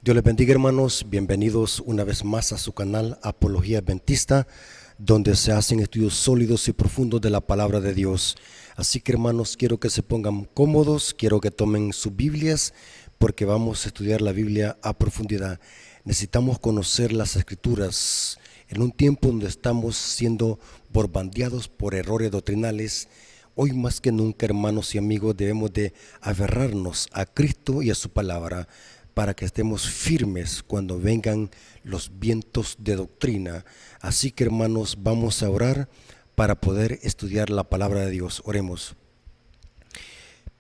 Dios les bendiga, hermanos, bienvenidos una vez más a su canal Apología Adventista, donde se hacen estudios sólidos y profundos de la palabra de Dios. Así que, hermanos, quiero que se pongan cómodos, quiero que tomen sus Biblias, porque vamos a estudiar la Biblia a profundidad. Necesitamos conocer las Escrituras en un tiempo donde estamos siendo bombardeados por errores doctrinales. Hoy más que nunca, hermanos y amigos, debemos de aferrarnos a Cristo y a su palabra, para que estemos firmes cuando vengan los vientos de doctrina. Así que, hermanos, vamos a orar para poder estudiar la palabra de Dios. Oremos.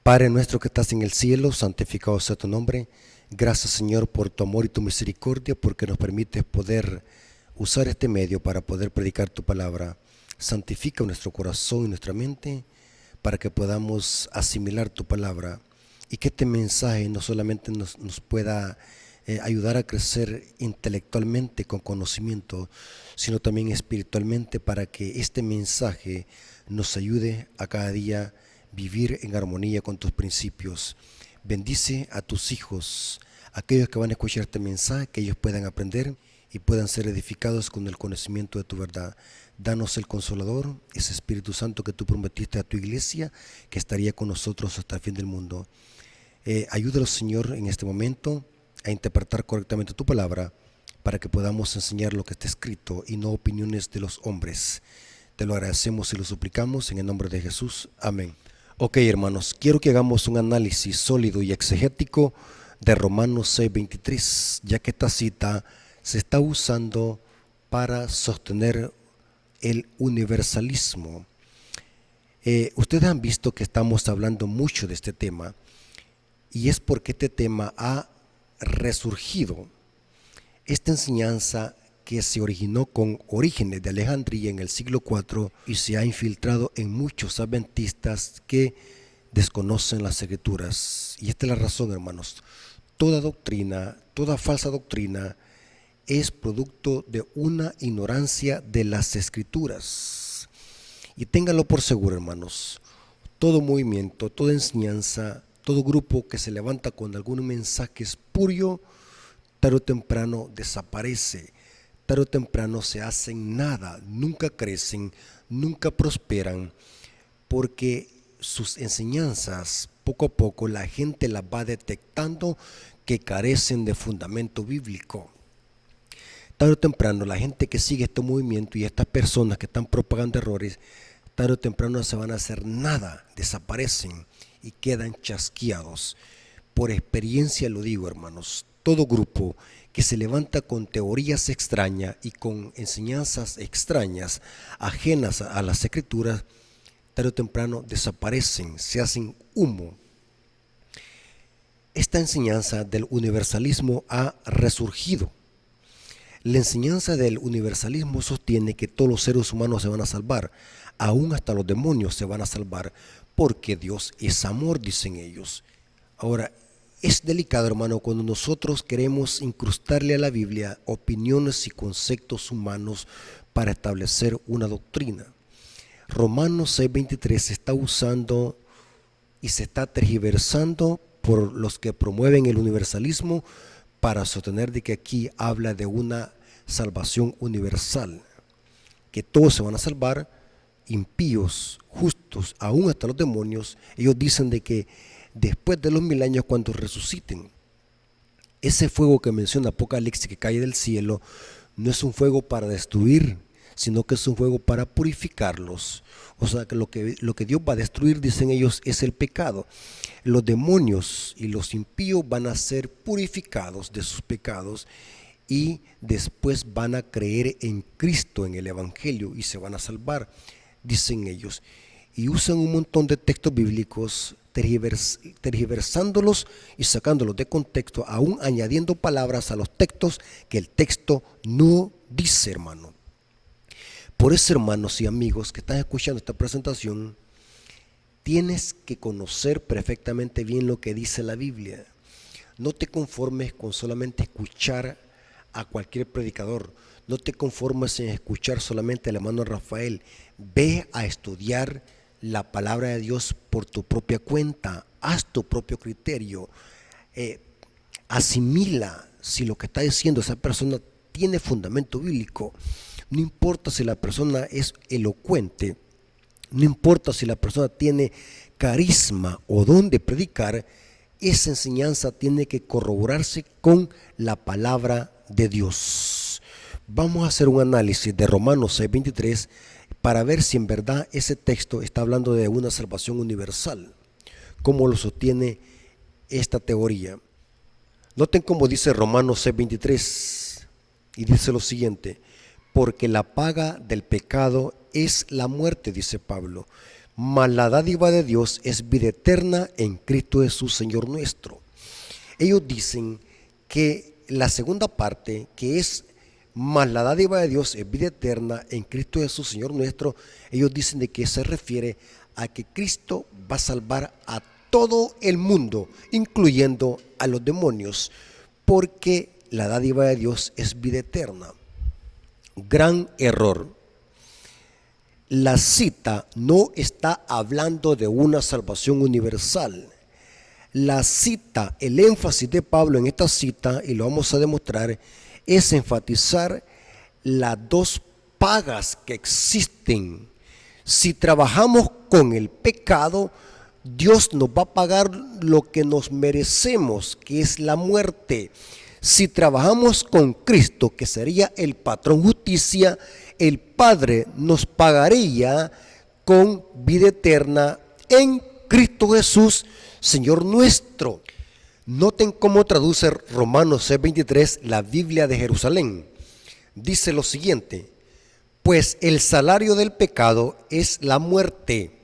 Padre nuestro que estás en el cielo, santificado sea tu nombre. Gracias, Señor, por tu amor y tu misericordia, porque nos permites poder usar este medio para poder predicar tu palabra. Santifica nuestro corazón y nuestra mente para que podamos asimilar tu palabra, y que este mensaje no solamente nos pueda ayudar a crecer intelectualmente con conocimiento, sino también espiritualmente, para que este mensaje nos ayude a cada día vivir en armonía con tus principios. Bendice a tus hijos, aquellos que van a escuchar este mensaje, que ellos puedan aprender y puedan ser edificados con el conocimiento de tu verdad. Danos el Consolador, ese Espíritu Santo que tú prometiste a tu iglesia, que estaría con nosotros hasta el fin del mundo. Ayúdanos, Señor, en este momento a interpretar correctamente tu palabra, para que podamos enseñar lo que está escrito y no opiniones de los hombres. Te lo agradecemos y lo suplicamos en el nombre de Jesús. Amén. Ok, hermanos, quiero que hagamos un análisis sólido y exegético de Romanos 6:23, ya que esta cita se está usando para sostener el universalismo. Ustedes han visto que estamos hablando mucho de este tema, y es porque este tema ha resurgido. Esta enseñanza, que se originó con Orígenes de Alejandría en el siglo IV y se ha infiltrado en muchos adventistas que desconocen las Escrituras. Y esta es la razón, hermanos. Toda doctrina, toda falsa doctrina es producto de una ignorancia de las Escrituras. Y ténganlo por seguro, hermanos, todo movimiento, toda enseñanza, todo grupo que se levanta con algún mensaje espurio, tarde o temprano desaparece, tarde o temprano se hacen nada, nunca crecen, nunca prosperan, porque sus enseñanzas, poco a poco la gente las va detectando que carecen de fundamento bíblico. Tarde o temprano la gente que sigue este movimiento y estas personas que están propagando errores, tarde o temprano no se van a hacer nada, desaparecen y quedan chasqueados. Por experiencia lo digo, hermanos, todo grupo que se levanta con teorías extrañas y con enseñanzas extrañas, ajenas a las Escrituras, tarde o temprano desaparecen, se hacen humo. Esta enseñanza del universalismo ha resurgido. La enseñanza del universalismo sostiene que todos los seres humanos se van a salvar, aún hasta los demonios se van a salvar, porque Dios es amor, dicen ellos. Ahora, es delicado, hermano, cuando nosotros queremos incrustarle a la Biblia opiniones y conceptos humanos para establecer una doctrina. Romanos 6:23 se está usando y se está tergiversando por los que promueven el universalismo, para sostener de que aquí habla de una salvación universal, que todos se van a salvar, impíos, justos, aún hasta los demonios. Ellos dicen de que después de los 1000 años, cuando resuciten, ese fuego que menciona Apocalipsis que cae del cielo, no es un fuego para destruir, sino que es un fuego para purificarlos. O sea, que lo que Dios va a destruir, dicen ellos, es el pecado. Los demonios y los impíos van a ser purificados de sus pecados, y después van a creer en Cristo, en el Evangelio, y se van a salvar, dicen ellos. Y usan un montón de textos bíblicos, tergiversándolos y sacándolos de contexto, aún añadiendo palabras a los textos que el texto no dice, hermano. Por eso, hermanos y amigos que están escuchando esta presentación, tienes que conocer perfectamente bien lo que dice la Biblia. No te conformes con solamente escuchar a cualquier predicador. No te conformes en escuchar solamente al hermano Rafael. Ve a estudiar la palabra de Dios por tu propia cuenta. Haz tu propio criterio. Asimila, si lo que está diciendo esa persona tiene fundamento bíblico. No importa si la persona es elocuente, no importa si la persona tiene carisma o don de predicar, esa enseñanza tiene que corroborarse con la palabra de Dios. Vamos a hacer un análisis de Romanos 6:23 para ver si en verdad ese texto está hablando de una salvación universal, como lo sostiene esta teoría. Noten cómo dice Romanos 6:23 y dice lo siguiente: porque la paga del pecado es la muerte, dice Pablo, mas la dádiva de Dios es vida eterna en Cristo Jesús, Señor nuestro. Ellos dicen que la segunda parte, que es mas la dádiva de Dios es vida eterna en Cristo Jesús, Señor nuestro, ellos dicen de que se refiere a que Cristo va a salvar a todo el mundo, incluyendo a los demonios, porque la dádiva de Dios es vida eterna. Gran error. La cita no está hablando de una salvación universal. La cita, el énfasis de Pablo en esta cita, y lo vamos a demostrar, es enfatizar las dos pagas que existen. Si trabajamos con el pecado, Dios nos va a pagar lo que nos merecemos, que es la muerte. Si trabajamos con Cristo, que sería el patrón justicia, el Padre nos pagaría con vida eterna en Cristo Jesús, Señor nuestro. Noten cómo traduce Romanos 6:23 la Biblia de Jerusalén. Dice lo siguiente: pues el salario del pecado es la muerte.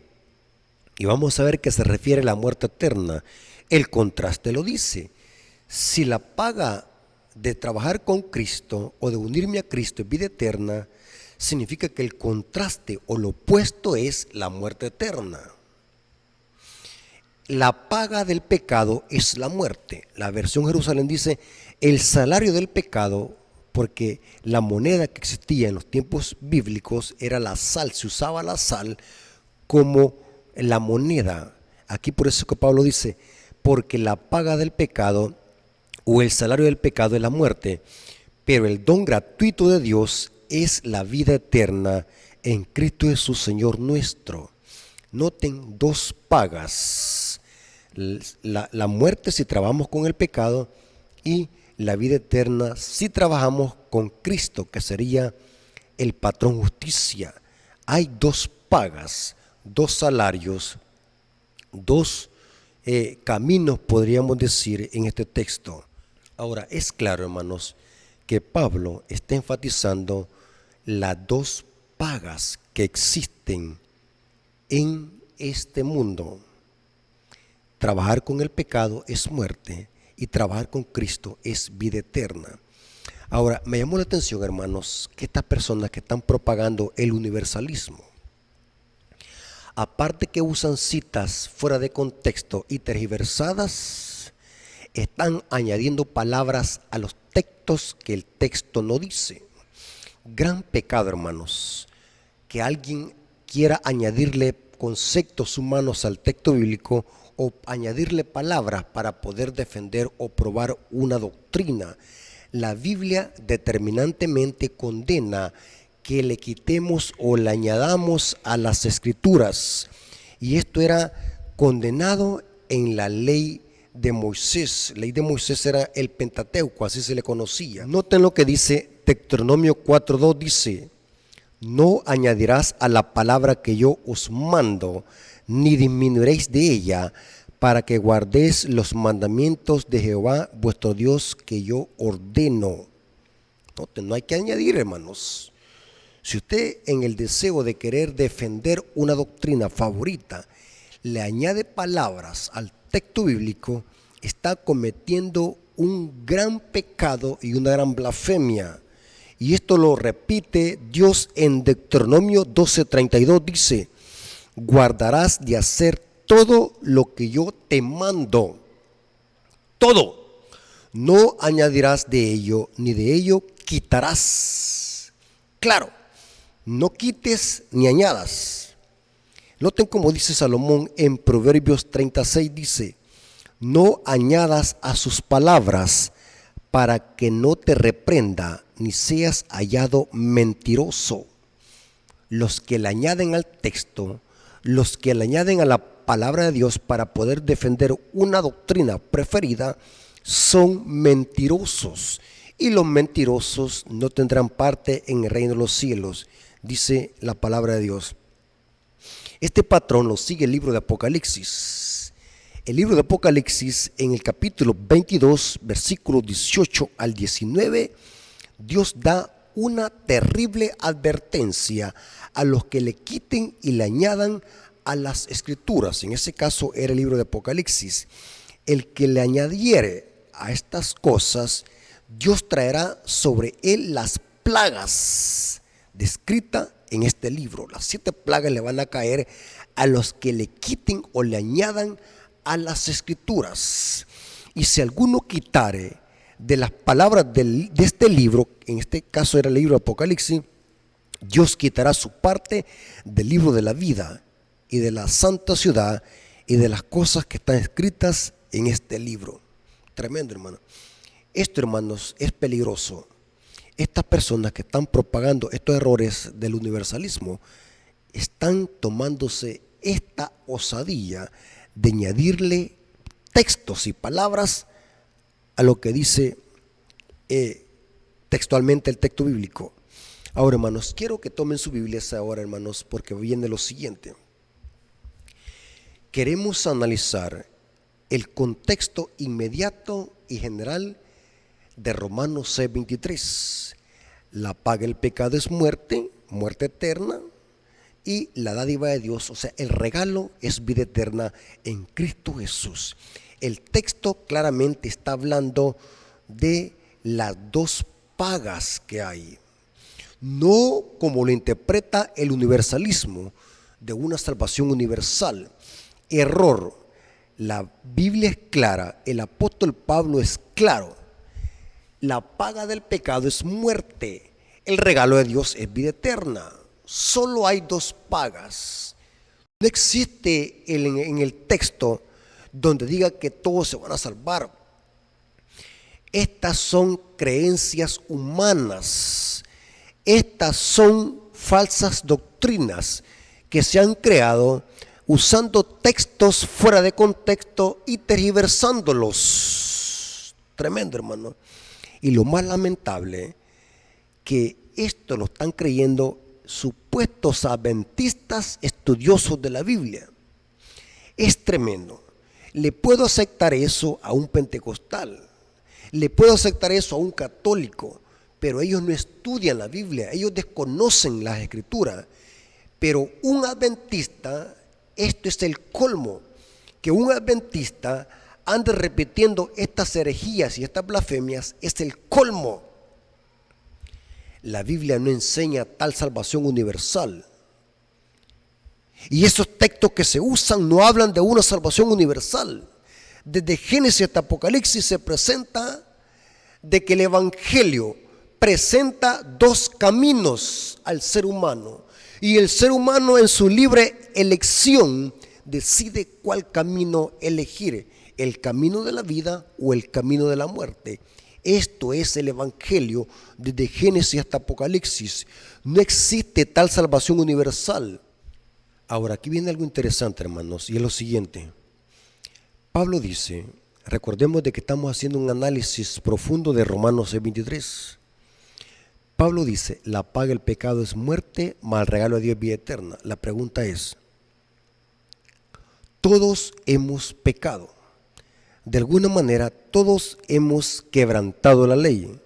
Y vamos a ver que se refiere a la muerte eterna. El contraste lo dice. Si la paga de trabajar con Cristo o de unirme a Cristo es vida eterna, significa que el contraste o lo opuesto es la muerte eterna. La paga del pecado es la muerte. La versión Jerusalén dice el salario del pecado, porque la moneda que existía en los tiempos bíblicos era la sal, se usaba la sal como la moneda. Aquí por eso que Pablo dice, porque la paga del pecado o el salario del pecado es la muerte, pero el don gratuito de Dios es la vida eterna en Cristo Jesús, Señor nuestro. Noten dos pagas. La muerte si trabajamos con el pecado y la vida eterna si trabajamos con Cristo, que sería el patrón justicia. Hay dos pagas, dos salarios, dos caminos, podríamos decir, en este texto. Ahora, es claro, hermanos, que Pablo está enfatizando las dos pagas que existen en este mundo. Trabajar con el pecado es muerte y trabajar con Cristo es vida eterna. Ahora, me llamó la atención, hermanos, que estas personas que están propagando el universalismo, aparte que usan citas fuera de contexto y tergiversadas, están añadiendo palabras a los textos que el texto no dice. Gran pecado, hermanos, que alguien quiera añadirle conceptos humanos al texto bíblico o añadirle palabras para poder defender o probar una doctrina. La Biblia determinantemente condena que le quitemos o le añadamos a las escrituras. Y esto era condenado en la ley de Moisés. La ley de Moisés era el Pentateuco, así se le conocía. Noten lo que dice Deuteronomio 4:2, dice: no añadirás a la palabra que yo os mando, ni disminuiréis de ella, para que guardéis los mandamientos de Jehová vuestro Dios que yo ordeno. No hay que añadir, hermanos. Si usted en el deseo de querer defender una doctrina favorita le añade palabras al texto bíblico, está cometiendo un gran pecado y una gran blasfemia. Y esto lo repite Dios en Deuteronomio 12:32, dice: guardarás de hacer todo lo que yo te mando. Todo. No añadirás de ello, ni de ello quitarás. Claro, no quites ni añadas. Noten como dice Salomón en Proverbios 36, dice: no añadas a sus palabras, para que no te reprenda ni seas hallado mentiroso. Los que le añaden al texto, los que le añaden a la palabra de Dios para poder defender una doctrina preferida, son mentirosos. Y los mentirosos no tendrán parte en el reino de los cielos, dice la palabra de Dios. Este patrón lo sigue el libro de Apocalipsis. El libro de Apocalipsis, en el capítulo 22, versículos 18 al 19, Dios da una terrible advertencia a los que le quiten y le añadan a las escrituras. En ese caso era el libro de Apocalipsis. El que le añadiere a estas cosas, Dios traerá sobre él las plagas descritas en este libro. Las 7 plagas le van a caer a los que le quiten o le añadan a las escrituras. Y si alguno quitare de las palabras de este libro, en este caso era el libro de Apocalipsis, Dios quitará su parte del libro de la vida y de la santa ciudad y de las cosas que están escritas en este libro. Tremendo, hermano. Esto, hermanos, es peligroso. Estas personas que están propagando estos errores del universalismo están tomándose esta osadía de añadirle textos y palabras a lo que dice textualmente el texto bíblico. Ahora, hermanos, quiero que tomen su Biblia ahora, hermanos, porque viene lo siguiente. Queremos analizar el contexto inmediato y general de Romanos 6:23. La paga del pecado es muerte, muerte eterna, y la dádiva de Dios, o sea, el regalo es vida eterna en Cristo Jesús. El texto claramente está hablando de las 2 pagas que hay. No como lo interpreta el universalismo de una salvación universal. Error. La Biblia es clara, el apóstol Pablo es claro. La paga del pecado es muerte, el regalo de Dios es vida eterna. Solo hay 2 pagas. No existe en el texto donde diga que todos se van a salvar. Estas son creencias humanas. Estas son falsas doctrinas que se han creado usando textos fuera de contexto y tergiversándolos. Tremendo, hermano. Y lo más lamentable, que esto lo están creyendo supuestos adventistas estudiosos de la Biblia. Es tremendo. Le puedo aceptar eso a un pentecostal, le puedo aceptar eso a un católico, pero ellos no estudian la Biblia, ellos desconocen las escrituras. Pero un adventista, esto es el colmo, que un adventista ande repitiendo estas herejías y estas blasfemias, es el colmo. La Biblia no enseña tal salvación universal. Y esos textos que se usan no hablan de una salvación universal. Desde Génesis hasta Apocalipsis se presenta de que el Evangelio presenta 2 caminos al ser humano. Y el ser humano en su libre elección decide cuál camino elegir, el camino de la vida o el camino de la muerte. Esto es el Evangelio desde Génesis hasta Apocalipsis. No existe tal salvación universal. Ahora, aquí viene algo interesante, hermanos, y es lo siguiente. Pablo dice, recordemos de que estamos haciendo un análisis profundo de Romanos 6:23. Pablo dice, la paga del pecado es muerte, mas el regalo de Dios es vida eterna. La pregunta es, todos hemos pecado. De alguna manera, todos hemos quebrantado la ley.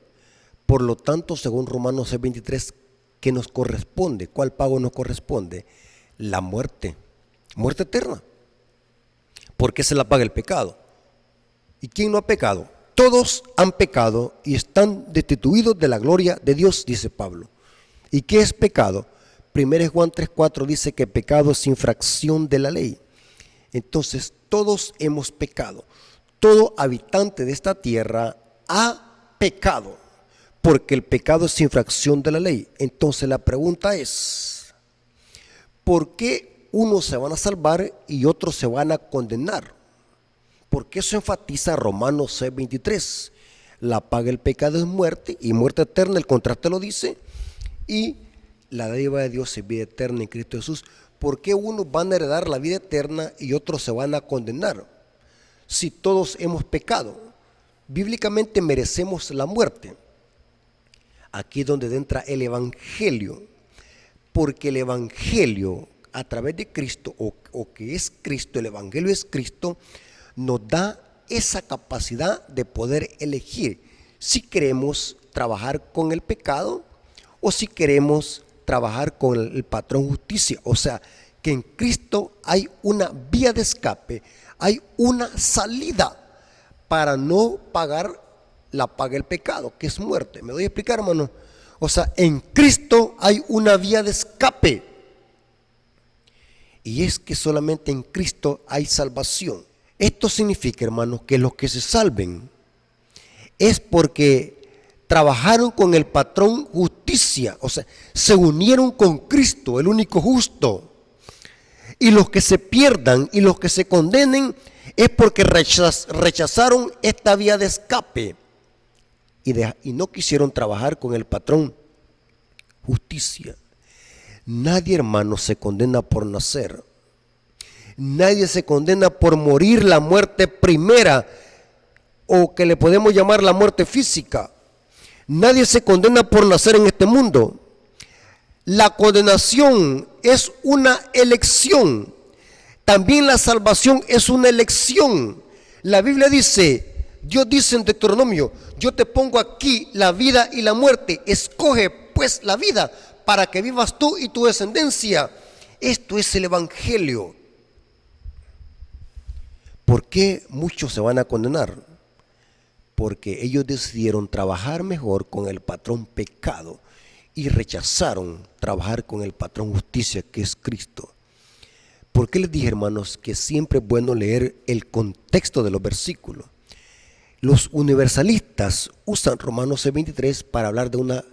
Por lo tanto, según Romanos 6:23, ¿qué nos corresponde? ¿Cuál pago nos corresponde? La muerte, muerte eterna. ¿Por qué se la paga el pecado? ¿Y quién no ha pecado? Todos han pecado y están destituidos de la gloria de Dios, dice Pablo. ¿Y qué es pecado? 1 Juan 3:4 dice que pecado es infracción de la ley. Entonces, todos hemos pecado. Todo habitante de esta tierra ha pecado, porque el pecado es infracción de la ley. Entonces la pregunta es, ¿por qué unos se van a salvar y otros se van a condenar? Porque eso enfatiza Romanos 6:23. La paga del pecado es muerte, y muerte eterna, el contraste lo dice, y la dádiva de Dios es vida eterna en Cristo Jesús. ¿Por qué unos van a heredar la vida eterna y otros se van a condenar? Si todos hemos pecado, bíblicamente merecemos la muerte. Aquí es donde entra el Evangelio, porque el Evangelio a través de Cristo, o que es Cristo, el Evangelio es Cristo, nos da esa capacidad de poder elegir si queremos trabajar con el pecado o si queremos trabajar con el patrón justicia. O sea, que en Cristo hay una vía de escape, hay una salida para no pagar la paga del pecado, que es muerte. ¿Me doy a explicar, hermano? O sea, en Cristo hay una vía de escape. Y es que solamente en Cristo hay salvación. Esto significa, hermanos, que los que se salven es porque trabajaron con el patrón justicia, o sea, se unieron con Cristo, el único justo. Y los que se pierdan y los que se condenen es porque rechazaron esta vía de escape y no quisieron trabajar con el patrón justicia. Nadie, hermano, se condena por nacer. Nadie se condena por morir la muerte primera, o que le podemos llamar la muerte física. Nadie se condena por nacer en este mundo. La condenación es una elección. También la salvación es una elección. La Biblia dice, Dios dice en Deuteronomio, yo te pongo aquí la vida y la muerte. Escoge pues la vida para que vivas tú y tu descendencia. Esto es el Evangelio. ¿Por qué muchos se van a condenar? Porque ellos decidieron trabajar mejor con el patrón pecado y rechazaron trabajar con el patrón justicia, que es Cristo. ¿Por qué les dije, hermanos, que siempre es bueno leer el contexto de los versículos? Los universalistas usan Romanos 6:23 para hablar de una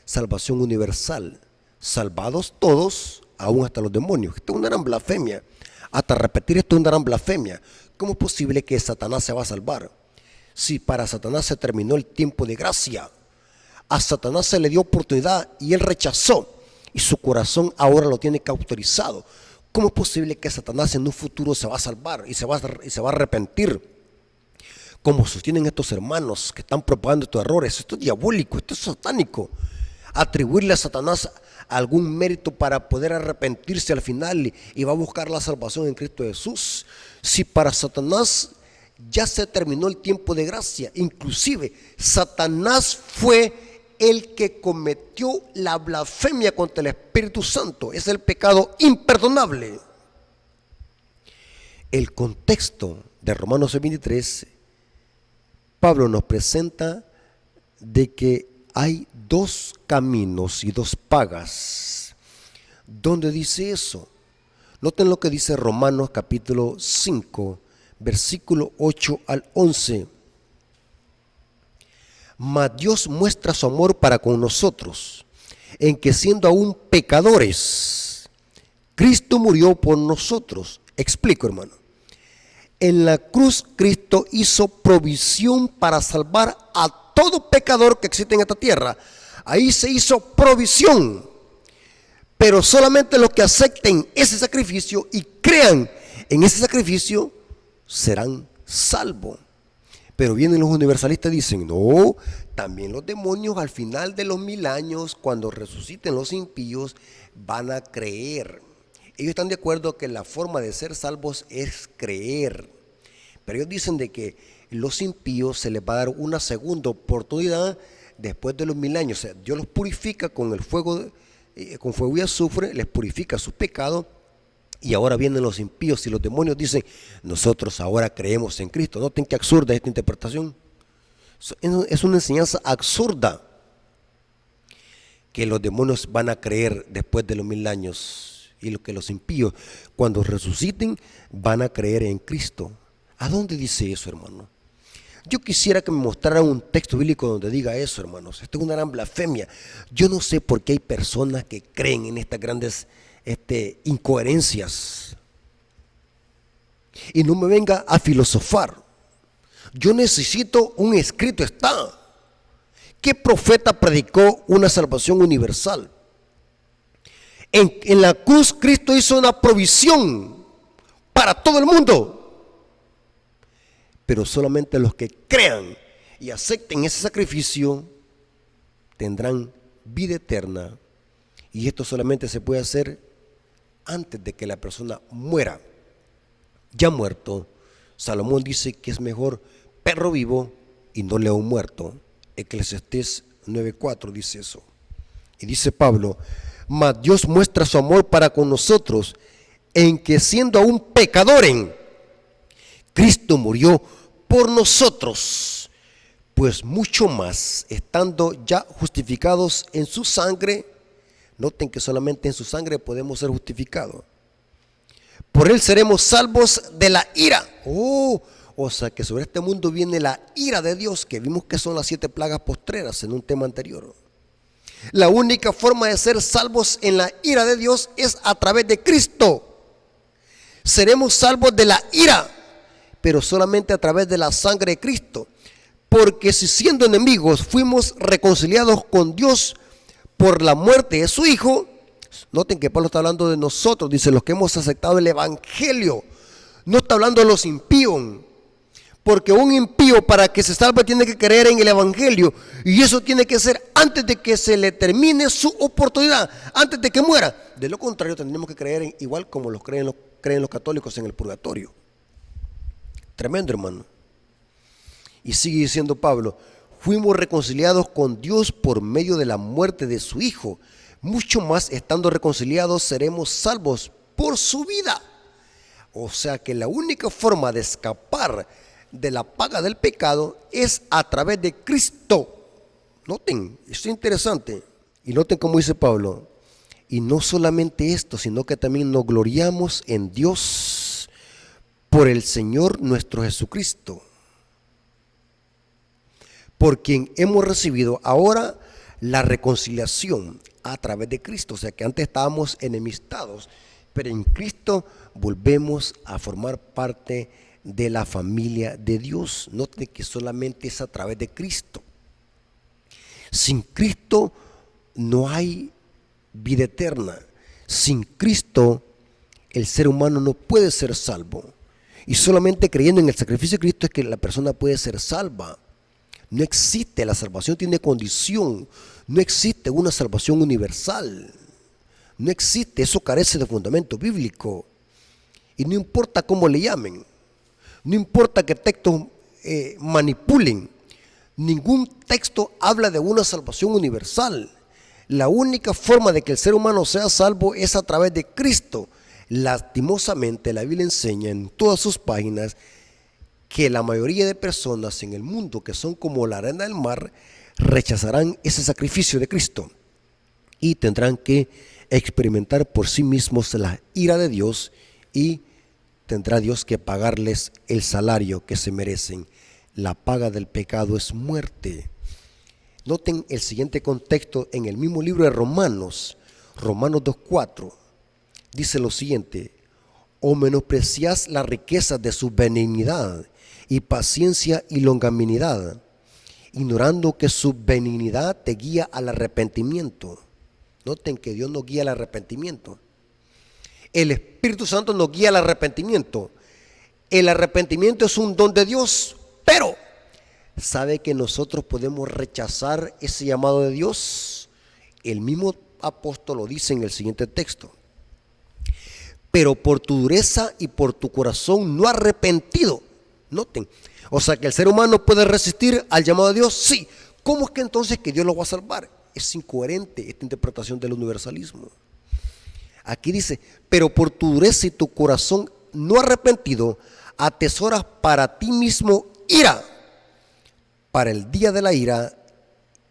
salvación universal. Salvados todos, aún hasta los demonios. Esto es una gran blasfemia. Hasta repetir esto es una gran blasfemia. ¿Cómo es posible que Satanás se va a salvar? Si para Satanás se terminó el tiempo de gracia, a Satanás se le dio oportunidad y él rechazó, y su corazón ahora lo tiene cauterizado. ¿Cómo es posible que Satanás en un futuro se va a salvar y se va a arrepentir? Como sostienen estos hermanos que están propagando estos errores. Esto es diabólico, esto es satánico. Atribuirle a Satanás algún mérito para poder arrepentirse al final y va a buscar la salvación en Cristo Jesús. Si para Satanás ya se terminó el tiempo de gracia, inclusive Satanás fue el que cometió la blasfemia contra el Espíritu Santo, es el pecado imperdonable. El contexto de Romanos 6:23, Pablo nos presenta de que hay dos caminos y dos pagas. ¿Dónde dice eso? Noten lo que dice Romanos capítulo 5, versículo 8 al 11. Mas Dios muestra su amor para con nosotros, en que siendo aún pecadores, Cristo murió por nosotros. Explico, hermano. En la cruz Cristo hizo provisión para salvar a todo pecador que existe en esta tierra. Ahí se hizo provisión. Pero solamente los que acepten ese sacrificio y crean en ese sacrificio serán salvos. Pero vienen los universalistas y dicen, no, también los demonios al final de los 1000 años, cuando resuciten los impíos, van a creer. Ellos están de acuerdo que la forma de ser salvos es creer. Pero ellos dicen de que los impíos se les va a dar una segunda oportunidad después de los 1000 años. O sea, Dios los purifica con el fuego, con fuego y azufre, les purifica sus pecados. Y ahora vienen los impíos y los demonios dicen, nosotros ahora creemos en Cristo. Noten qué absurda esta interpretación. Es una enseñanza absurda que los demonios van a creer después de los 1000 años y lo que los impíos cuando resuciten van a creer en Cristo. ¿A dónde dice eso, hermano? Yo quisiera que me mostraran un texto bíblico donde diga eso, hermanos. Esto es una gran blasfemia. Yo no sé por qué hay personas que creen en estas grandes incoherencias. Y no me venga a filosofar. Yo necesito un escrito está. ¿Qué profeta predicó una salvación universal? En la cruz Cristo hizo una provisión para todo el mundo. Pero solamente los que crean y acepten ese sacrificio tendrán vida eterna. Y esto solamente se puede hacer antes de que la persona muera. Ya muerto, Salomón dice que es mejor perro vivo y no león muerto. Eclesiastés 9:4 dice eso. Y dice Pablo: mas Dios muestra su amor para con nosotros, en que siendo aún pecadores, Cristo murió por nosotros. Pues mucho más, estando ya justificados en su sangre. Noten que solamente en su sangre podemos ser justificados. Por él seremos salvos de la ira. O sea que sobre este mundo viene la ira de Dios, que vimos que son las 7 plagas postreras en un tema anterior. La única forma de ser salvos en la ira de Dios es a través de Cristo. Seremos salvos de la ira, pero solamente a través de la sangre de Cristo. Porque si siendo enemigos fuimos reconciliados con Dios por la muerte de su Hijo. Noten que Pablo está hablando de nosotros, dice los que hemos aceptado el Evangelio. No está hablando de los impíos, porque un impío para que se salve tiene que creer en el Evangelio, y eso tiene que ser antes de que se le termine su oportunidad, antes de que muera. De lo contrario tendremos que creer en, igual como creen los católicos, en el purgatorio. Tremendo, hermano. Y sigue diciendo Pablo: fuimos reconciliados con Dios por medio de la muerte de su Hijo. Mucho más, estando reconciliados, seremos salvos por su vida. O sea que la única forma de escapar de la paga del pecado es a través de Cristo. Noten, esto es interesante. Y noten cómo dice Pablo: y no solamente esto, sino que también nos gloriamos en Dios por el Señor nuestro Jesucristo, por quien hemos recibido ahora la reconciliación a través de Cristo. O sea que antes estábamos enemistados, pero en Cristo volvemos a formar parte de la familia de Dios. Noten que solamente es a través de Cristo. Sin Cristo no hay vida eterna. Sin Cristo el ser humano no puede ser salvo. Y solamente creyendo en el sacrificio de Cristo es que la persona puede ser salva. No existe, la salvación tiene condición. No existe una salvación universal. No existe, eso carece de fundamento bíblico. Y no importa cómo le llamen, no importa qué textos manipulen, ningún texto habla de una salvación universal. La única forma de que el ser humano sea salvo es a través de Cristo. Lastimosamente, la Biblia enseña en todas sus páginas que la mayoría de personas en el mundo, que son como la arena del mar, rechazarán ese sacrificio de Cristo y tendrán que experimentar por sí mismos la ira de Dios, y tendrá Dios que pagarles el salario que se merecen. La paga del pecado es muerte. Noten el siguiente contexto en el mismo libro de Romanos 2:4. Dice lo siguiente: o menospreciás la riqueza de su benignidad y paciencia y longanimidad, ignorando que su benignidad te guía al arrepentimiento. Noten que Dios nos guía al arrepentimiento. El Espíritu Santo nos guía al arrepentimiento. El arrepentimiento es un don de Dios, pero ¿sabe que nosotros podemos rechazar ese llamado de Dios? El mismo apóstol lo dice en el siguiente texto: pero por tu dureza y por tu corazón no arrepentido. Noten, o sea que el ser humano puede resistir al llamado de Dios, sí. ¿Cómo es que entonces que Dios lo va a salvar? Es incoherente esta interpretación del universalismo. Aquí dice: pero por tu dureza y tu corazón no arrepentido, atesoras para ti mismo ira, para el día de la ira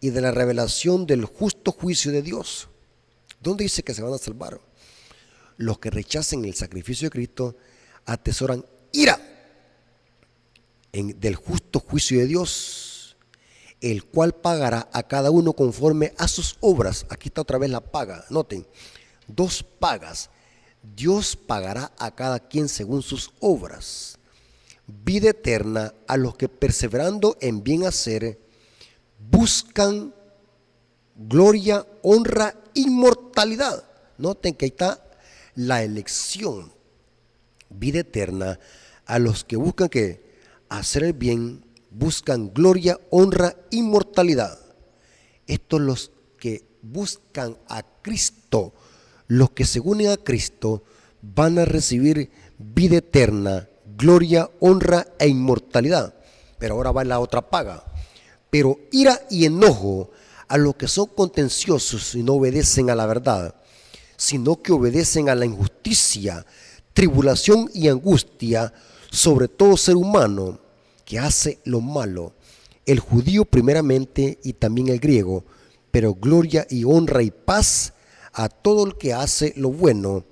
y de la revelación del justo juicio de Dios. ¿Dónde dice que se van a salvar? Los que rechacen el sacrificio de Cristo atesoran ira del justo juicio de Dios, el cual pagará a cada uno conforme a sus obras. Aquí está otra vez la paga. Noten, 2 pagas. Dios pagará a cada quien según sus obras. vida eterna a los que perseverando en bien hacer buscan gloria, honra, inmortalidad. Noten que ahí está la elección. Vida eterna a los que buscan que hacer el bien, buscan gloria, honra, inmortalidad. Estos los que buscan a Cristo, los que se unen a Cristo, van a recibir vida eterna, gloria, honra e inmortalidad. Pero ahora va la otra paga. Pero ira y enojo a los que son contenciosos y no obedecen a la verdad, sino que obedecen a la injusticia, tribulación y angustia sobre todo ser humano que hace lo malo, el judío primeramente y también el griego, pero gloria y honra y paz a todo el que hace lo bueno,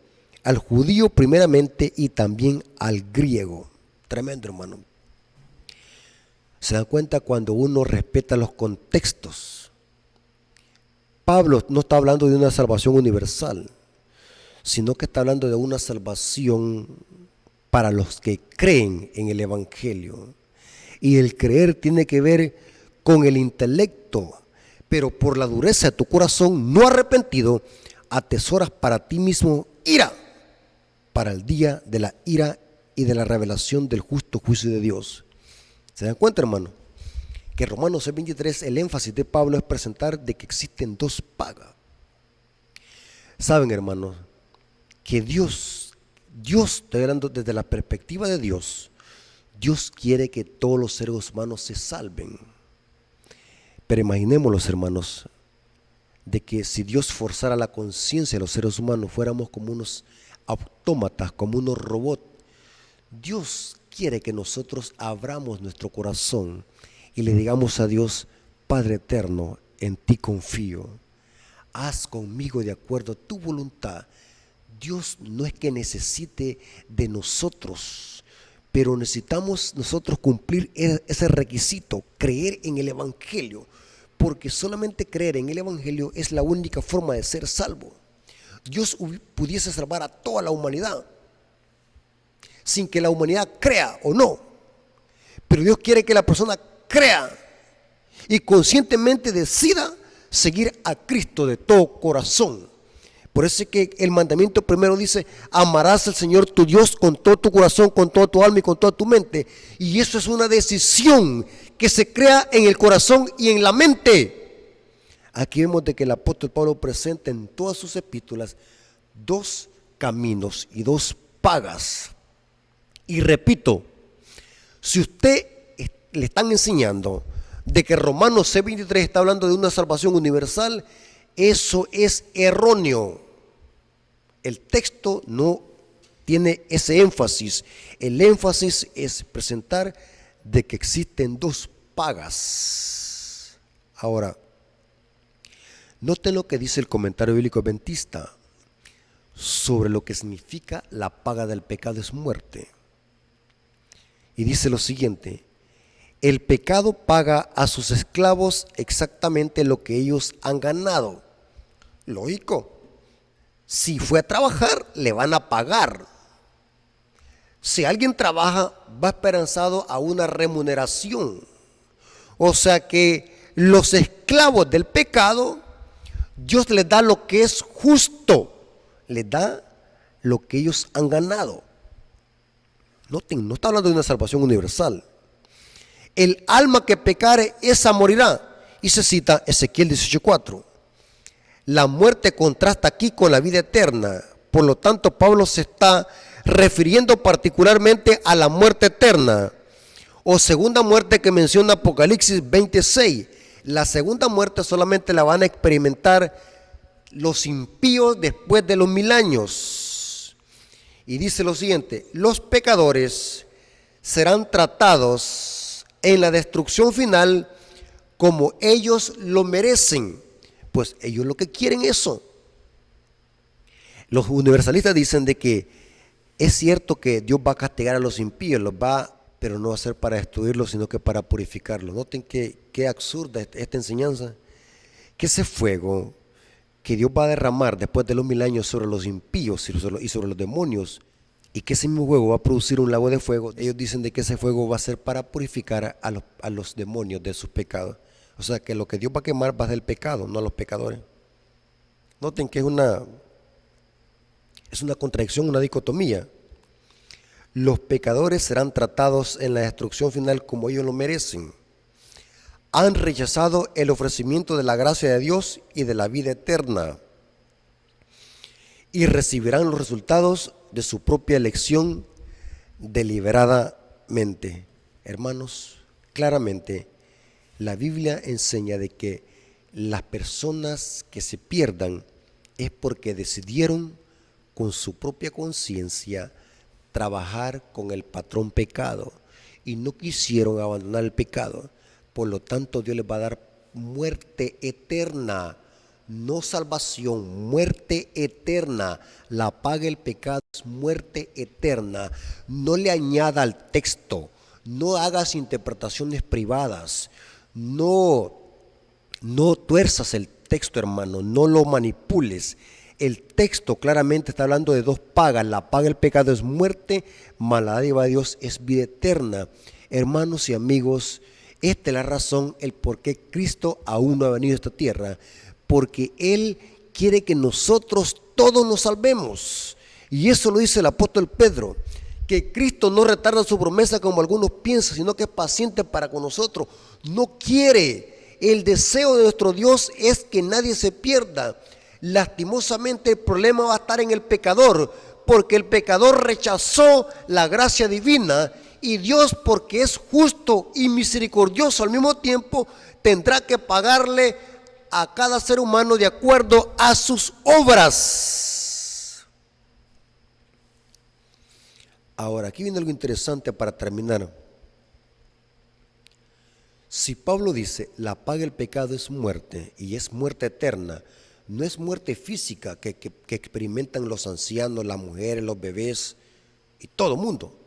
al judío primeramente y también al griego. Tremendo, hermano. Se dan cuenta cuando uno respeta los contextos. Pablo no está hablando de una salvación universal, sino que está hablando de una salvación para los que creen en el Evangelio. Y el creer tiene que ver con el intelecto, pero por la dureza de tu corazón no arrepentido, atesoras para ti mismo ira, para el día de la ira y de la revelación del justo juicio de Dios. ¿Se dan cuenta, hermano? Que en Romanos 6:23 el énfasis de Pablo es presentar de que existen dos pagas. Saben, hermanos, que Dios, estoy hablando desde la perspectiva de Dios, Dios quiere que todos los seres humanos se salven. Pero imaginémoslos, hermanos, de que si Dios forzara la conciencia de los seres humanos, fuéramos como unos autómatas, como unos robots. Dios quiere que nosotros abramos nuestro corazón y le digamos a Dios: Padre eterno, en ti confío. Haz conmigo de acuerdo a tu voluntad. Dios no es que necesite de nosotros, pero necesitamos nosotros cumplir ese requisito, creer en el Evangelio, porque solamente creer en el Evangelio es la única forma de ser salvo. Dios pudiese salvar a toda la humanidad, sin que la humanidad crea o no, pero Dios quiere que la persona crea y conscientemente decida seguir a Cristo de todo corazón. Por eso es que el mandamiento primero dice: amarás al Señor tu Dios con todo tu corazón, con toda tu alma y con toda tu mente. Y eso es una decisión que se crea en el corazón y en la mente. Aquí vemos de que el apóstol Pablo presenta en todas sus epístolas dos caminos y dos pagas. Y repito, si usted le están enseñando de que Romanos 6:23 está hablando de una salvación universal, eso es erróneo. El texto no tiene ese énfasis. El énfasis es presentar de que existen dos pagas. Ahora, noten lo que dice el comentario bíblico adventista sobre lo que significa la paga del pecado es muerte. Y dice lo siguiente: el pecado paga a sus esclavos exactamente lo que ellos han ganado. Lógico. Si fue a trabajar, le van a pagar. Si alguien trabaja, va esperanzado a una remuneración. O sea que los esclavos del pecado, Dios les da lo que es justo, les da lo que ellos han ganado. Noten, no está hablando de una salvación universal. El alma que pecare, esa morirá. Y se cita Ezequiel 18:4. La muerte contrasta aquí con la vida eterna. Por lo tanto, Pablo se está refiriendo particularmente a la muerte eterna, o segunda muerte que menciona Apocalipsis 26. La segunda muerte solamente la van a experimentar los impíos después de los 1000 años. Y dice lo siguiente: los pecadores serán tratados en la destrucción final como ellos lo merecen, pues ellos lo que quieren eso. Los universalistas dicen de que es cierto que Dios va a castigar a los impíos, pero no va a ser para destruirlos, sino que para purificarlos. Noten qué absurda esta enseñanza, que ese fuego que Dios va a derramar después de los 1000 años sobre los impíos y sobre los demonios y que ese mismo fuego va a producir un lago de fuego. Ellos dicen de que ese fuego va a ser para purificar a los demonios de sus pecados. O sea que lo que Dios va a quemar va a ser el pecado, no a los pecadores. Noten que es una contradicción, una dicotomía. Los pecadores serán tratados en la destrucción final como ellos lo merecen. Han rechazado el ofrecimiento de la gracia de Dios y de la vida eterna, y recibirán los resultados de su propia elección deliberadamente. Hermanos, claramente la Biblia enseña de que las personas que se pierdan es porque decidieron con su propia conciencia trabajar con el patrón pecado y no quisieron abandonar el pecado. Por lo tanto, Dios les va a dar muerte eterna, no salvación, muerte eterna. La paga del pecado es muerte eterna. No le añada al texto, no hagas interpretaciones privadas, no tuerzas el texto, hermano, no lo manipules. El texto claramente está hablando de dos pagas. La paga del pecado es muerte, mas la dádiva de Dios es vida eterna. Hermanos y amigos, esta es la razón, el por qué Cristo aún no ha venido a esta tierra. Porque Él quiere que nosotros todos nos salvemos. Y eso lo dice el apóstol Pedro, que Cristo no retarda su promesa como algunos piensan, sino que es paciente para con nosotros. No quiere. El deseo de nuestro Dios es que nadie se pierda. Lastimosamente el problema va a estar en el pecador, porque el pecador rechazó la gracia divina, y Dios, porque es justo y misericordioso al mismo tiempo, tendrá que pagarle a cada ser humano de acuerdo a sus obras. Ahora, aquí viene algo interesante para terminar. Si Pablo dice, la paga del pecado es muerte, y es muerte eterna, no es muerte física que experimentan los ancianos, las mujeres, los bebés y todo el mundo,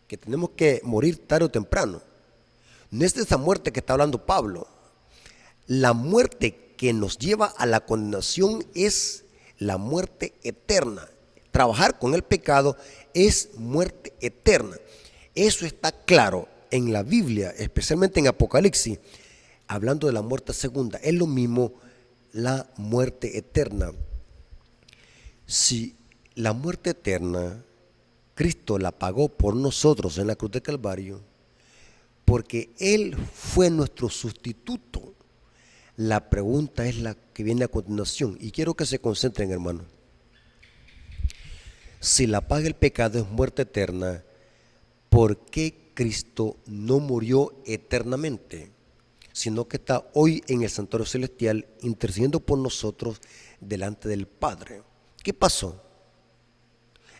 que tenemos que morir tarde o temprano. No es de esa muerte que está hablando Pablo. La muerte que nos lleva a la condenación es la muerte eterna. Trabajar con el pecado es muerte eterna. Eso está claro en la Biblia, especialmente en Apocalipsis, hablando de la muerte segunda. Es lo mismo la muerte eterna. Si la muerte eterna Cristo la pagó por nosotros en la cruz del Calvario, porque Él fue nuestro sustituto, la pregunta es la que viene a continuación, y quiero que se concentren, hermano. Si la paga del pecado es muerte eterna, ¿por qué Cristo no murió eternamente, sino que está hoy en el santuario celestial intercediendo por nosotros delante del Padre? ¿Qué pasó?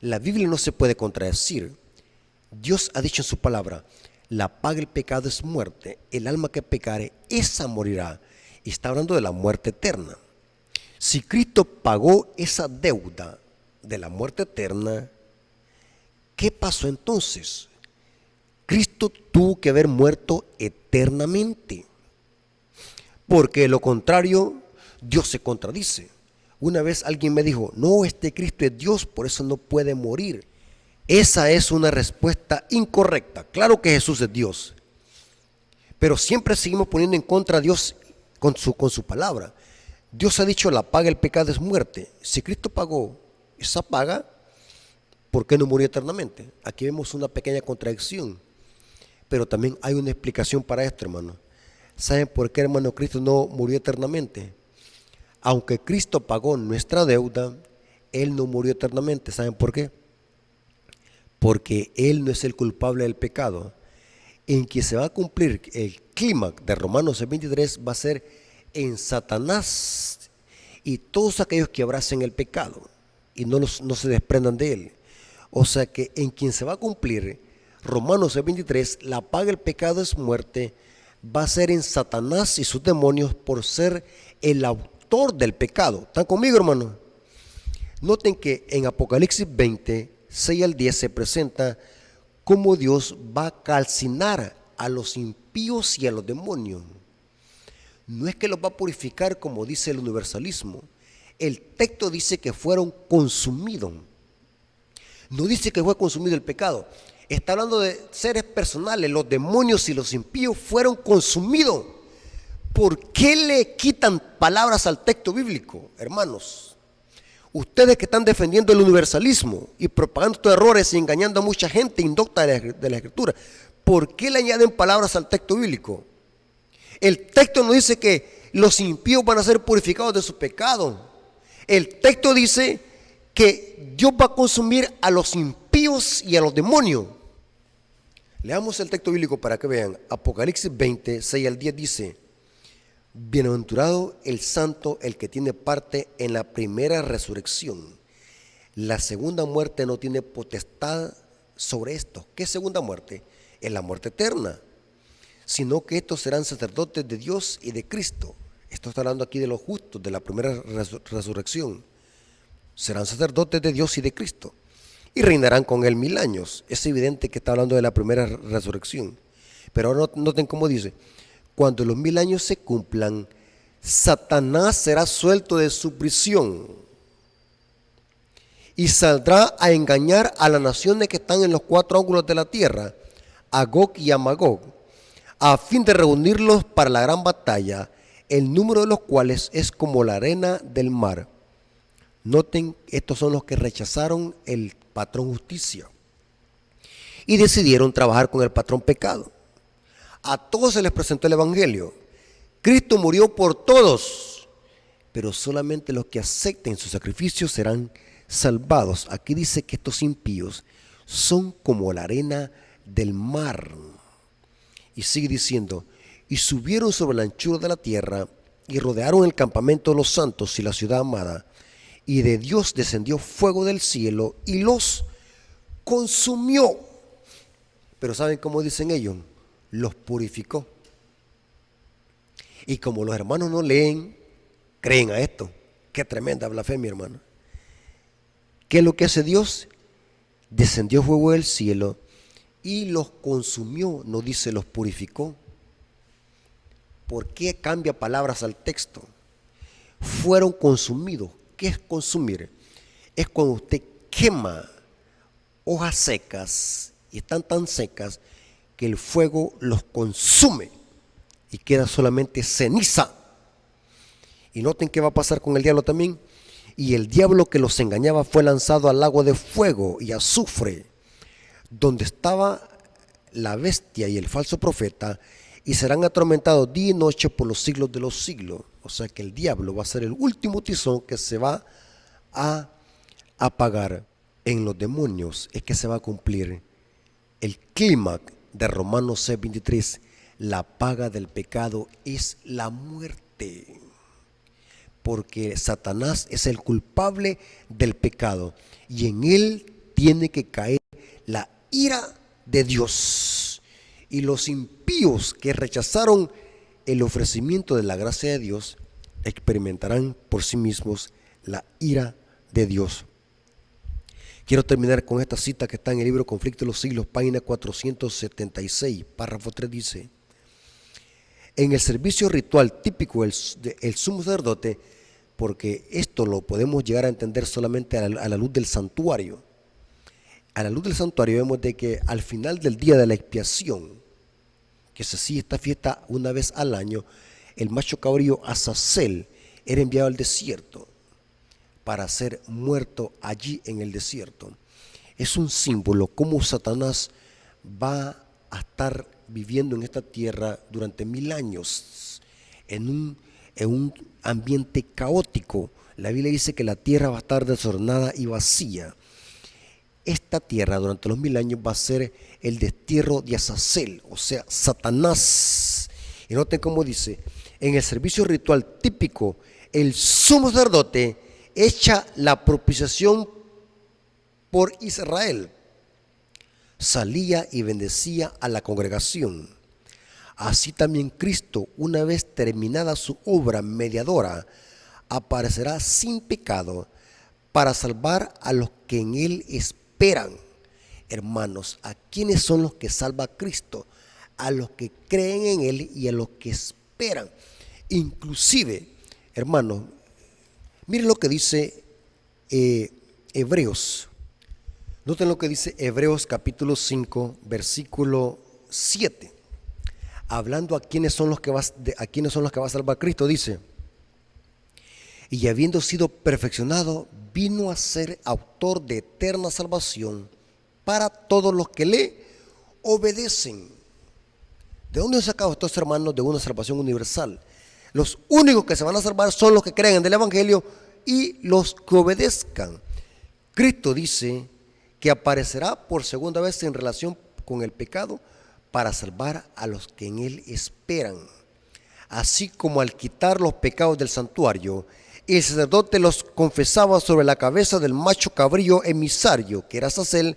La Biblia no se puede contradecir. Dios ha dicho en su palabra, la paga del pecado es muerte, el alma que pecare, esa morirá. Y está hablando de la muerte eterna. Si Cristo pagó esa deuda de la muerte eterna, ¿qué pasó entonces? Cristo tuvo que haber muerto eternamente, porque de lo contrario, Dios se contradice. Una vez alguien me dijo, no, este Cristo es Dios, por eso no puede morir. Esa es una respuesta incorrecta. Claro que Jesús es Dios, pero siempre seguimos poniendo en contra a Dios con su palabra. Dios ha dicho, la paga del pecado es muerte. Si Cristo pagó esa paga, ¿por qué no murió eternamente? Aquí vemos una pequeña contradicción, pero también hay una explicación para esto, hermano. ¿Saben por qué, hermano, Cristo no murió eternamente? Aunque Cristo pagó nuestra deuda, Él no murió eternamente. ¿Saben por qué? Porque Él no es el culpable del pecado. En que se va a cumplir el clímax de Romanos 23 va a ser en Satanás y todos aquellos que abracen el pecado y no se desprendan de él. O sea que en quien se va a cumplir Romanos 23, la paga del pecado es muerte, va a ser en Satanás y sus demonios por ser el autor del pecado. ¿Están conmigo, hermano? Noten que en Apocalipsis 20, 6 al 10 se presenta cómo Dios va a calcinar a los impíos y a los demonios. No es que los va a purificar como dice el universalismo. El texto dice que fueron consumidos. No dice que fue consumido el pecado. Está hablando de seres personales. Los demonios y los impíos fueron consumidos. ¿Por qué le quitan palabras al texto bíblico, hermanos? Ustedes que están defendiendo el universalismo y propagando estos errores y engañando a mucha gente indocta de la Escritura, ¿por qué le añaden palabras al texto bíblico? El texto no dice que los impíos van a ser purificados de su pecado. El texto dice que Dios va a consumir a los impíos y a los demonios. Leamos el texto bíblico para que vean. Apocalipsis 20, 6 al 10 dice: bienaventurado el santo, el que tiene parte en la primera resurrección. La segunda muerte no tiene potestad sobre esto. ¿Qué segunda muerte? Es la muerte eterna. Sino que estos serán sacerdotes de Dios y de Cristo. Esto está hablando aquí de los justos, de la primera resurrección. Serán sacerdotes de Dios y de Cristo. Y reinarán con él 1000 años. Es evidente que está hablando de la primera resurrección. Pero ahora noten cómo dice: cuando los 1000 años se cumplan, Satanás será suelto de su prisión y saldrá a engañar a las naciones que están en los 4 ángulos de la tierra, a Gog y a Magog, a fin de reunirlos para la gran batalla, el número de los cuales es como la arena del mar. Noten, estos son los que rechazaron el patrón justicia y decidieron trabajar con el patrón pecado. A todos se les presentó el evangelio. Cristo murió por todos, pero solamente los que acepten su sacrificio serán salvados. Aquí dice que estos impíos son como la arena del mar. Y sigue diciendo: y subieron sobre la anchura de la tierra y rodearon el campamento de los santos y la ciudad amada. Y de Dios descendió fuego del cielo y los consumió. Pero ¿saben cómo dicen ellos? Los purificó. Y como los hermanos no leen, creen a esto. Qué tremenda blasfemia, hermano. ¿Qué es lo que hace Dios? Descendió fuego del cielo y los consumió, no dice los purificó. ¿Por qué cambia palabras al texto? Fueron consumidos. ¿Qué es consumir? Es cuando usted quema hojas secas y están tan secas que el fuego los consume y queda solamente ceniza. Y noten qué va a pasar con el diablo también. Y el diablo que los engañaba fue lanzado al lago de fuego y azufre, donde estaba la bestia y el falso profeta, y serán atormentados día y noche por los siglos de los siglos. O sea que el diablo va a ser el último tizón que se va a apagar. En los demonios es que se va a cumplir el clímax de Romanos 6:23. La paga del pecado es la muerte, porque Satanás es el culpable del pecado y en él tiene que caer la ira de Dios. Y los impíos que rechazaron el ofrecimiento de la gracia de Dios experimentarán por sí mismos la ira de Dios. Quiero terminar con esta cita que está en el libro Conflicto de los Siglos, página 476, párrafo 3 dice: en el servicio ritual típico del sumo sacerdote, porque esto lo podemos llegar a entender solamente a la luz del santuario. A la luz del santuario vemos de que al final del día de la expiación, que se hacía esta fiesta una vez al año, el macho cabrío Azazel era enviado al desierto para ser muerto allí en el desierto. Es un símbolo cómo Satanás va a estar viviendo en esta tierra durante 1000 años en un ambiente caótico. La Biblia dice que la tierra va a estar desordenada y vacía. Esta tierra durante los 1000 años va a ser el destierro de Azazel, o sea, Satanás. Y noten cómo dice: en el servicio ritual típico, el sumo sacerdote echa la propiciación por Israel. Salía y bendecía a la congregación. Así también Cristo, una vez terminada su obra mediadora, aparecerá sin pecado para salvar a los que en él esperan. Hermanos, ¿a quiénes son los que salva Cristo? A los que creen en él y a los que esperan. Inclusive, hermanos, miren lo que dice Hebreos. Noten lo que dice Hebreos capítulo 5, versículo 7. Hablando a quiénes son los que va a salvar Cristo, dice: y habiendo sido perfeccionado, vino a ser autor de eterna salvación para todos los que le obedecen. ¿De dónde han sacado estos hermanos de una salvación universal? Los únicos que se van a salvar son los que creen en el Evangelio y los que obedezcan. Cristo dice que aparecerá por segunda vez en relación con el pecado para salvar a los que en él esperan. Así como al quitar los pecados del santuario, el sacerdote los confesaba sobre la cabeza del macho cabrío emisario, que era Azazel,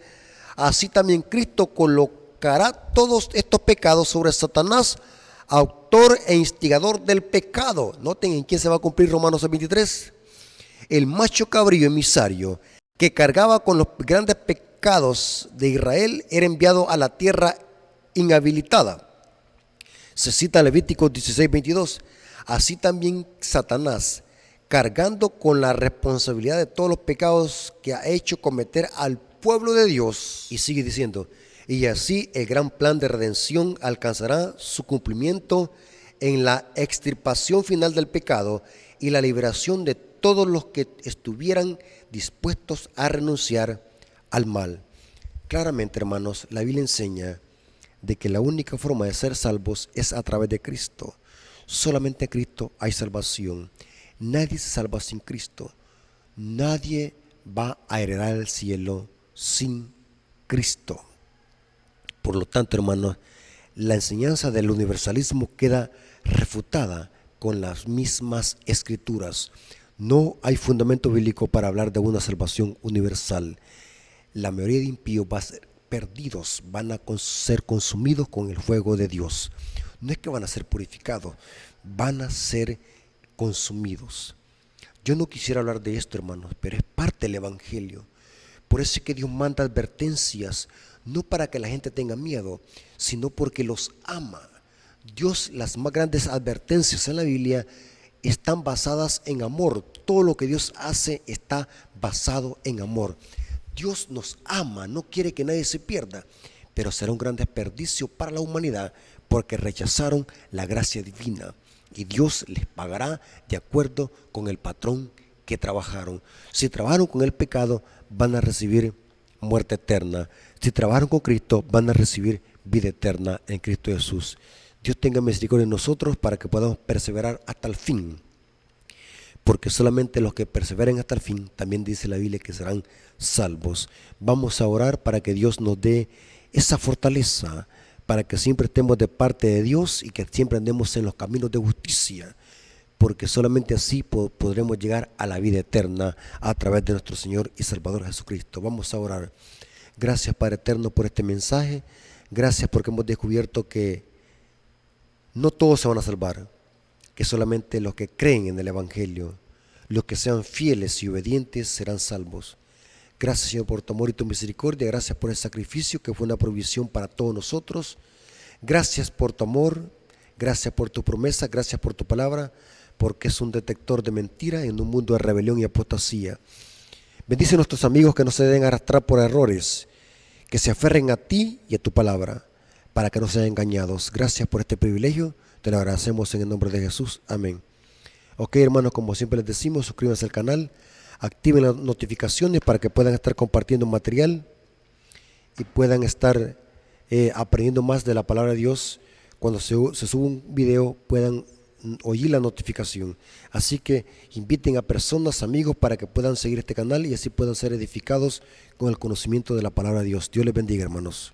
así también Cristo colocará todos estos pecados sobre Satanás, autor e instigador del pecado. Noten en quién se va a cumplir Romanos 23. El macho cabrío emisario, que cargaba con los grandes pecados de Israel, era enviado a la tierra inhabilitada. Se cita Levíticos 16:22. Así también Satanás, cargando con la responsabilidad de todos los pecados que ha hecho cometer al pueblo de Dios. Y sigue diciendo: y así el gran plan de redención alcanzará su cumplimiento en la extirpación final del pecado y la liberación de todos los que estuvieran dispuestos a renunciar al mal. Claramente, hermanos, la Biblia enseña de que la única forma de ser salvos es a través de Cristo. Solamente en Cristo hay salvación. Nadie se salva sin Cristo. Nadie va a heredar el cielo sin Cristo. Por lo tanto, hermanos, la enseñanza del universalismo queda refutada con las mismas escrituras. No hay fundamento bíblico para hablar de una salvación universal. La mayoría de impíos van a ser perdidos, van a ser consumidos con el fuego de Dios. No es que van a ser purificados, van a ser consumidos. Yo no quisiera hablar de esto, hermanos, pero es parte del Evangelio. Por eso es que Dios manda advertencias, no para que la gente tenga miedo, sino porque los ama. Dios, las más grandes advertencias en la Biblia están basadas en amor. Todo lo que Dios hace está basado en amor. Dios nos ama, no quiere que nadie se pierda, pero será un gran desperdicio para la humanidad porque rechazaron la gracia divina. Y Dios les pagará de acuerdo con el patrón que trabajaron. Si trabajaron con el pecado, van a recibir muerte eterna. Si trabajaron con Cristo, van a recibir vida eterna en Cristo Jesús. Dios tenga misericordia en nosotros para que podamos perseverar hasta el fin. Porque solamente los que perseveren hasta el fin, también dice la Biblia, que serán salvos. Vamos a orar para que Dios nos dé esa fortaleza, para que siempre estemos de parte de Dios y que siempre andemos en los caminos de justicia, porque solamente así podremos llegar a la vida eterna a través de nuestro Señor y Salvador Jesucristo. Vamos a orar. Gracias, Padre eterno, por este mensaje. Gracias porque hemos descubierto que no todos se van a salvar, que solamente los que creen en el Evangelio, los que sean fieles y obedientes serán salvos. Gracias, Señor, por tu amor y tu misericordia. Gracias por el sacrificio que fue una provisión para todos nosotros. Gracias por tu amor, gracias por tu promesa, gracias por tu palabra, porque es un detector de mentira en un mundo de rebelión y apostasía. Bendice a nuestros amigos que no se deben arrastrar por errores, que se aferren a ti y a tu palabra, para que no sean engañados. Gracias por este privilegio, te lo agradecemos en el nombre de Jesús. Amén. Ok, hermanos, como siempre les decimos, suscríbanse al canal, activen las notificaciones para que puedan estar compartiendo material y puedan estar aprendiendo más de la palabra de Dios. Cuando se sube un video puedan oír la notificación. Así que inviten a personas, amigos, para que puedan seguir este canal y así puedan ser edificados con el conocimiento de la palabra de Dios. Dios les bendiga, hermanos.